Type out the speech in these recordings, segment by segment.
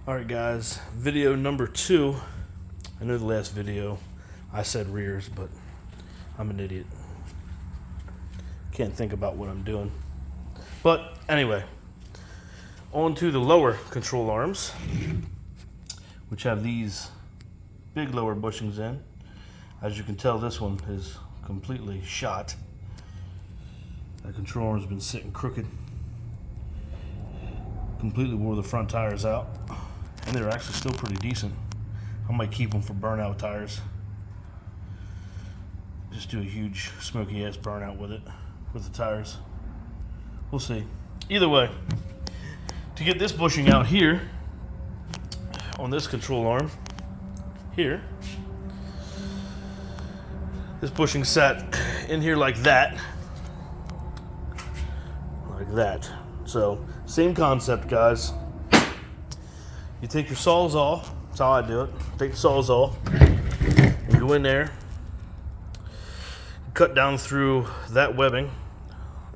Alright guys, video number 2. I know the last video I said rears, but I'm an idiot. Can't think about what I'm doing. But anyway, on to the lower control arms, which have these big lower bushings in. As you can tell, this one is completely shot. That control arm's been sitting crooked. Completely wore the front tires out. And they're actually still pretty decent. I might keep them for burnout tires. Just do a huge smoky ass burnout with it, with the tires. We'll see. Either way, to get this bushing out here, on this control arm, here, this bushing sat in here like that. Like that. So, same concept, guys. You take your Sawzall, that's how I do it. Take the Sawzall, and go in there, cut down through that webbing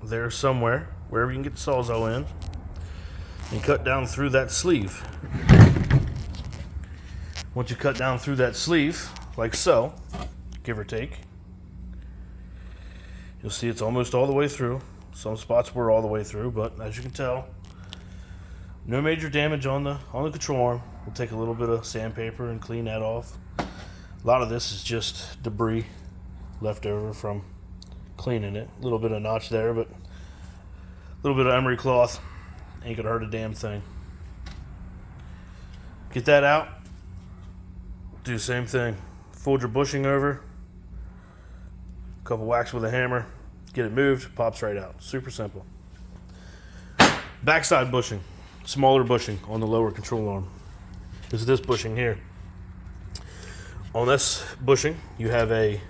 there somewhere, wherever you can get the Sawzall in, and cut down through that sleeve. Once you cut down through that sleeve, like so, give or take, you'll see it's almost all the way through. Some spots were all the way through, but as you can tell, no major damage on the control arm. We'll take a little bit of sandpaper and clean that off. A lot of this is just debris left over from cleaning it. A little bit of notch there, but a little bit of emery cloth ain't gonna hurt a damn thing. Get that out. Do the same thing. Fold your bushing over. A couple whacks with a hammer. Get it moved. Pops right out. Super simple. Backside bushing. Smaller bushing on the lower control arm. This is this bushing here. On this bushing, you have a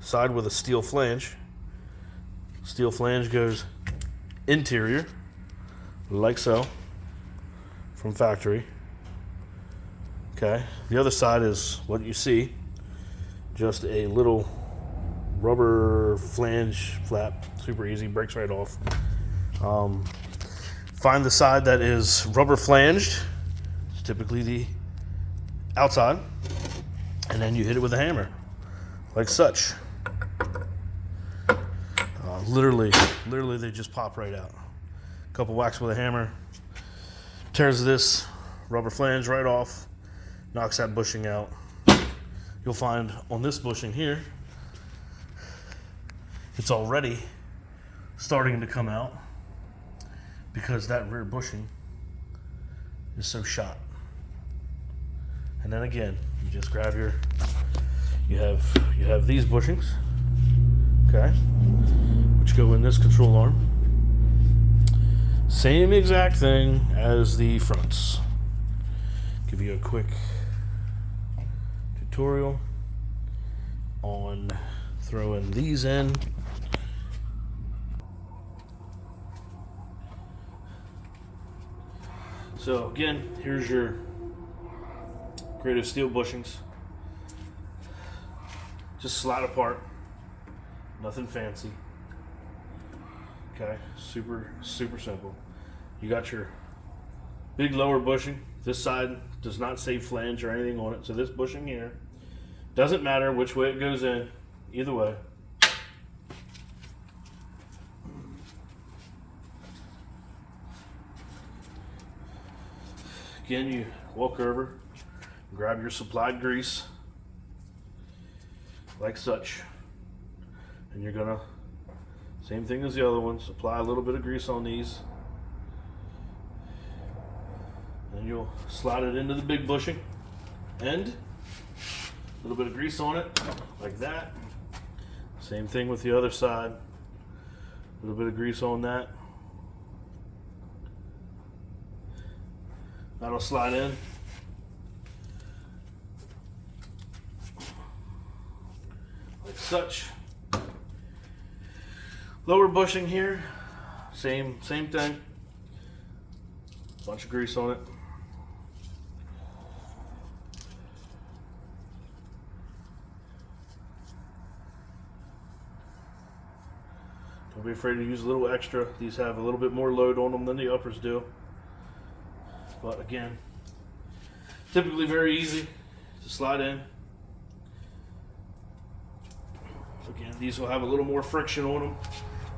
side with a steel flange. Steel flange goes interior, like so, from factory. Okay, the other side is what you see, just a little rubber flange flap, super easy, breaks right off. Find the side that is rubber flanged, it's typically the outside, and then you hit it with a hammer, like such. Literally they just pop right out. A couple whacks with a hammer, tears this rubber flange right off, knocks that bushing out. You'll find on this bushing here, it's already starting to come out because that rear bushing is so shot. And then again, you just grab your, you have these bushings, okay, which go in this control arm. Same exact thing as the fronts. Give you a quick tutorial on throwing these in. So again, here's your Creative steel bushings. Just slide apart. Nothing fancy. Okay, super simple. You got your big lower bushing. This side does not say flange or anything on it, so this bushing here doesn't matter which way it goes in, either way. Again, you walk over, grab your supplied grease, like such, and you're gonna, same thing as the other ones, apply a little bit of grease on these, and you'll slide it into the big bushing end, a little bit of grease on it, like that. Same thing with the other side, a little bit of grease on that. That'll slide in. Like such. Lower bushing here, same thing. Bunch of grease on it. Don't be afraid to use a little extra. These have a little bit more load on them than the uppers do. But again, Typically very easy to slide in. Again, these will have a little more friction on them.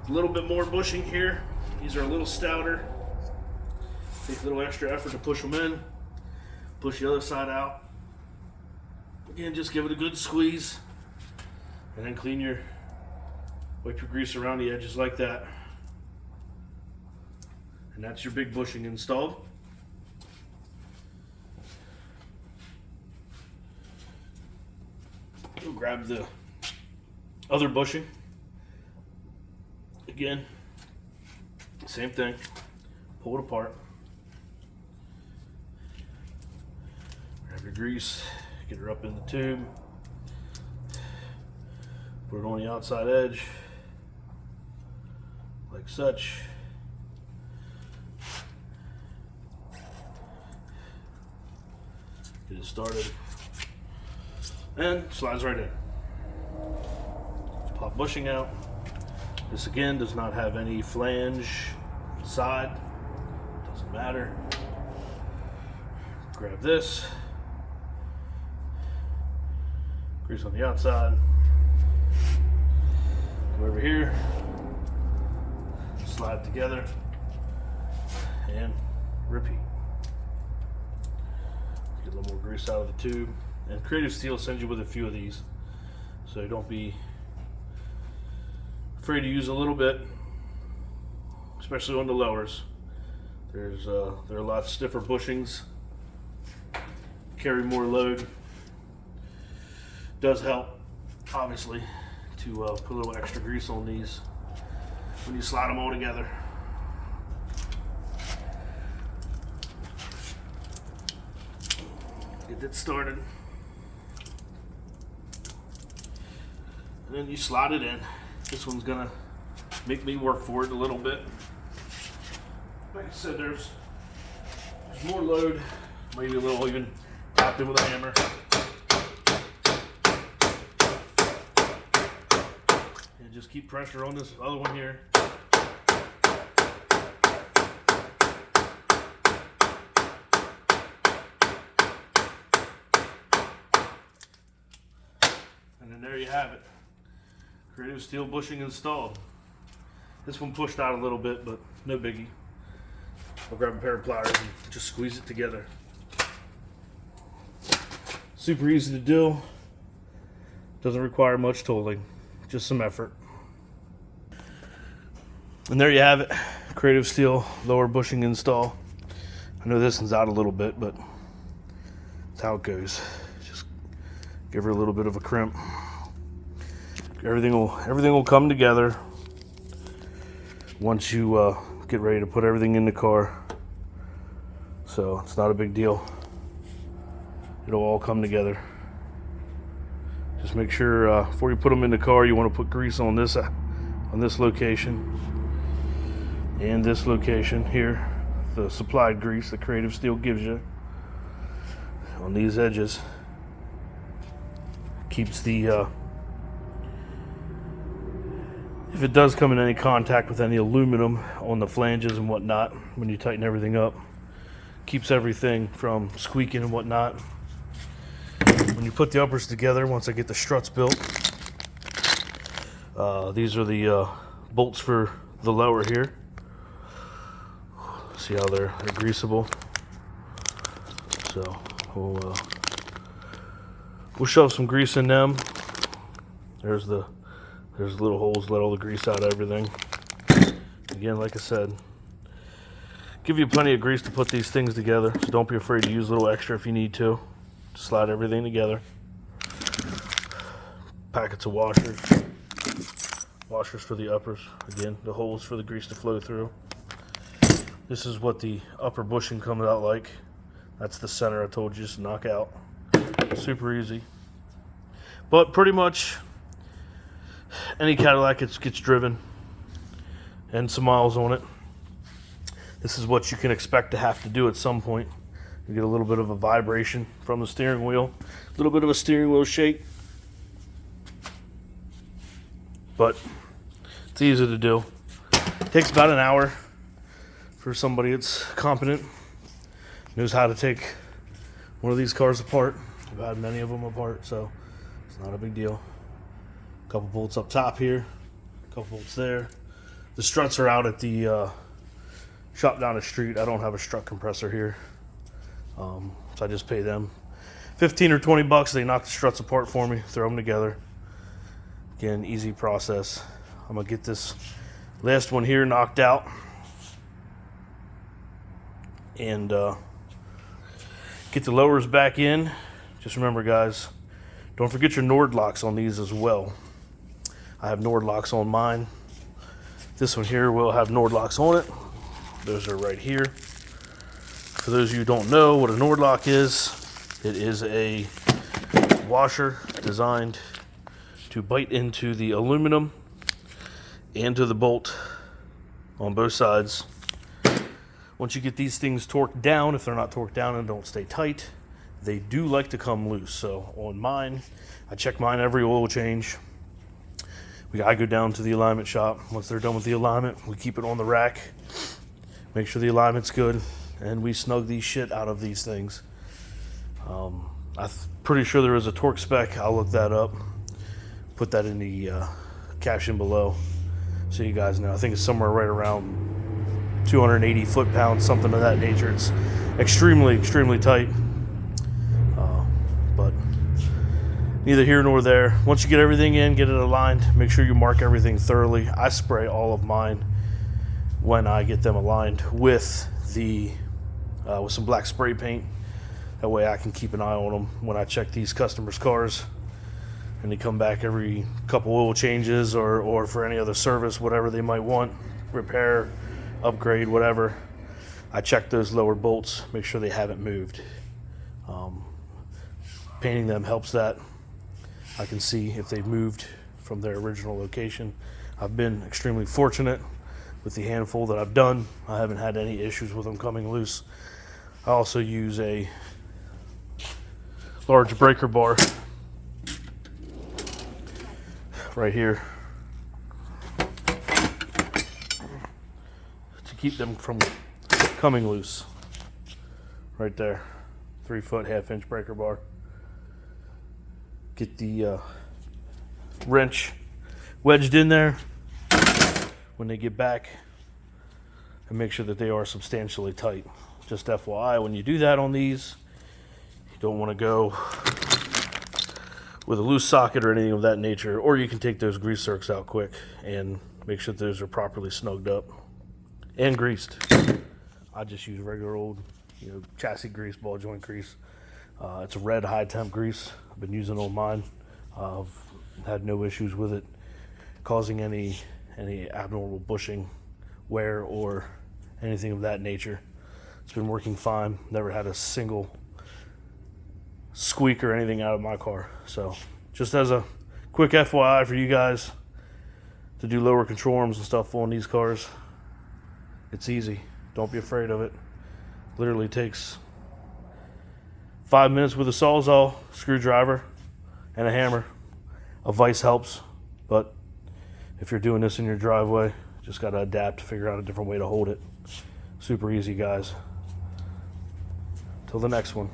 A little bit more bushing here. These are a little stouter. Take a little extra effort to push them in. Push the other side out. Again, just give it a good squeeze. And then wipe your grease around the edges like that. And that's your big bushing installed. You'll grab the other bushing. Again, same thing. Pull it apart. Grab your grease, get her up in the tube. Put it on the outside edge, like such. Get it started, and slides right in. Pop bushing out. This again does not have any flange side, doesn't matter. Grab this, grease on the outside. Come over here, slide together, and repeat. Get a little more grease out of the tube. And Creative Steel sends you with a few of these, so don't be afraid to use a little bit, especially on the lowers. There are a lot stiffer bushings, carry more load. Does help, obviously, to put a little extra grease on these when you slide them all together. Get that started. And then you slide it in. This one's gonna make me work for it a little bit. Like I said, there's more load, maybe a little even tapped in with a hammer. And just keep pressure on this other one here. And then there you have it. Creative Steel bushing installed. This one pushed out a little bit, but no biggie. I'll grab a pair of pliers and just squeeze it together. Super easy to do. Doesn't require much tooling, just some effort. And there you have it. Creative Steel lower bushing install. I know this one's out a little bit, but that's how it goes. Just give her a little bit of a crimp. Everything will come together once you get ready to put everything in the car. So it's not a big deal. It'll all come together. Just make sure before you put them in the car, you want to put grease on this location and this location here. The supplied grease that Creative Steel gives you on these edges keeps the if it does come in any contact with any aluminum on the flanges and whatnot, when you tighten everything up, keeps everything from squeaking and whatnot. When you put the uppers together, once I get the struts built, these are the bolts for the lower here. See how they're greasable. So we'll shove some grease in them. There's little holes, let all the grease out of everything. Again, like I said, give you plenty of grease to put these things together, so don't be afraid to use a little extra if you need to. Slide everything together. Packets of washers. Washers for the uppers. Again, the holes for the grease to flow through. This is what the upper bushing comes out like. That's the center I told you, just to knock out. Super easy. But pretty much any Cadillac gets driven and some miles on it. This is what you can expect to have to do at some point. You get a little bit of a vibration from the steering wheel, a little bit of a steering wheel shake, but it's easy to do. It takes about an hour for somebody that's competent, knows how to take one of these cars apart. I've had many of them apart, so it's not a big deal. A couple bolts up top here, a couple bolts there. The struts are out at the shop down the street. I don't have a strut compressor here, so I just pay them 15 or 20 bucks. They knock the struts apart for me, throw them together. Again, easy process. I'm gonna get this last one here knocked out, and get the lowers back in. Just remember, guys, don't forget your Nord locks on these as well. I have Nord locks on mine. This one here will have Nord locks on it. Those are right here. For those of you who don't know what a Nord lock is, it is a washer designed to bite into the aluminum and to the bolt on both sides. Once you get these things torqued down, if they're not torqued down and don't stay tight, they do like to come loose. So on mine, I check mine every oil change. I go down to the alignment shop. Once they're done with the alignment, we keep it on the rack, make sure the alignment's good, and we snug these shit out of these things. I'm pretty sure there is a torque spec. I'll look that up, put that in the caption below so you guys know. I think it's somewhere right around 280 foot-pounds, something of that nature. It's extremely tight, but neither here nor there. Once you get everything in, get it aligned, make sure you mark everything thoroughly. I spray all of mine when I get them aligned with the with some black spray paint. That way I can keep an eye on them when I check these customers' cars, and they come back every couple oil changes or for any other service, whatever they might want, repair, upgrade, whatever. I check those lower bolts, make sure they haven't moved. Painting them helps that. I can see if they've moved from their original location. I've been extremely fortunate with the handful that I've done. I haven't had any issues with them coming loose. I also use a large breaker bar right here to keep them from coming loose. Right there, 3 foot, 1/2 inch breaker bar. Get the wrench wedged in there when they get back, and make sure that they are substantially tight. Just FYI, when you do that on these, you don't want to go with a loose socket or anything of that nature, or you can take those grease zerks out quick and make sure that those are properly snugged up and greased. I just use regular old, chassis grease, ball joint grease. It's a red high temp grease. I've been using on mine. I've had no issues with it causing any abnormal bushing, wear, or anything of that nature. It's been working fine. Never had a single squeak or anything out of my car. So just as a quick FYI for you guys to do lower control arms and stuff on these cars, it's easy. Don't be afraid of it. Literally takes 5 minutes with a Sawzall, screwdriver, and a hammer. A vise helps, but if you're doing this in your driveway, just got to adapt, figure out a different way to hold it. Super easy, guys. Till the next one.